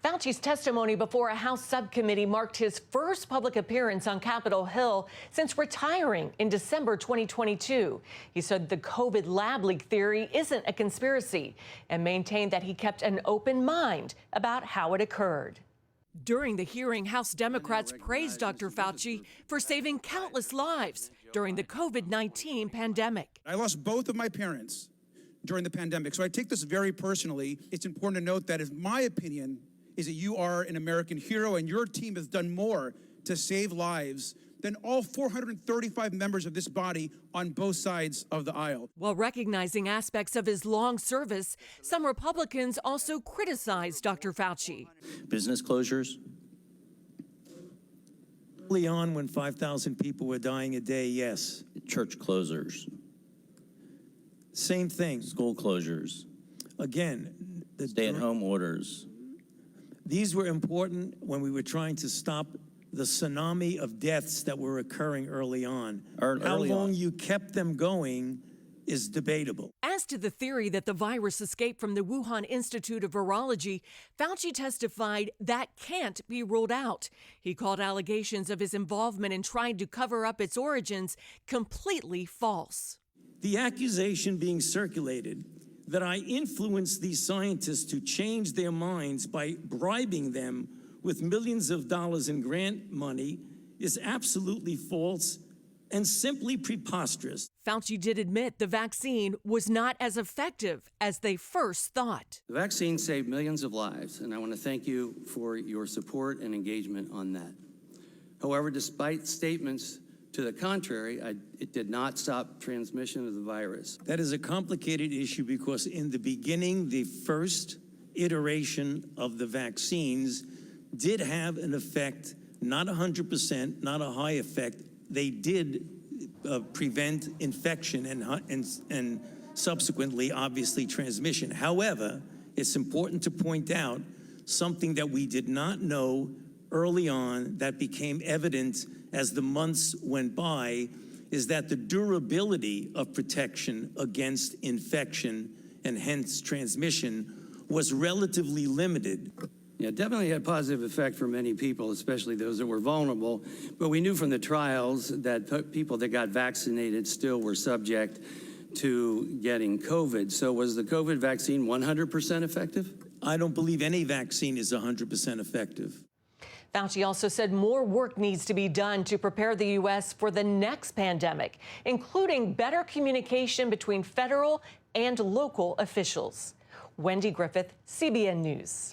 Fauci's testimony before a House subcommittee marked his first public appearance on Capitol Hill since retiring in December 2022. He said the COVID lab leak theory isn't a conspiracy and maintained that he kept an open mind about how it occurred. During the hearing, House Democrats praised Dr. Fauci for saving countless lives during the COVID-19 pandemic. I lost both of my parents during the pandemic, so I take this very personally. It's important to note that, in my opinion, is that you are an American hero and your team has done more to save lives than all 435 members of this body on both sides of the aisle. While recognizing aspects of his long service, some Republicans also criticized Dr. Fauci. Business closures. Early on, when 5,000 people were dying a day, yes. Church closures. Same thing. School closures. Again, stay-at-home orders. These were important when we were trying to stop the tsunami of deaths that were occurring early on. How long you kept them going is debatable. As to the theory that the virus escaped from the Wuhan Institute of Virology, Fauci testified that can't be ruled out. He called allegations of his involvement in trying to cover up its origins completely false. The accusation being circulated that I influenced these scientists to change their minds by bribing them with millions of dollars in grant money is absolutely false and simply preposterous. Fauci did admit the vaccine was not as effective as they first thought. The vaccine saved millions of lives, and I want to thank you for your support and engagement on that. However, despite statements to the contrary, it did not stop transmission of the virus. That is a complicated issue because in the beginning, the first iteration of the vaccines did have an effect, not 100%, not a high effect. They did prevent infection and subsequently, obviously, transmission. However, it's important to point out something that we did not know early on that became evident as the months went by, is that the durability of protection against infection and hence transmission was relatively limited. Yeah, definitely had a positive effect for many people, especially those that were vulnerable. But we knew from the trials that people that got vaccinated still were subject to getting COVID. So was the COVID vaccine 100% effective? I don't believe any vaccine is 100% effective. Fauci also said more work needs to be done to prepare the U.S. for the next pandemic, including better communication between federal and local officials. Wendy, Griffith, CBN News.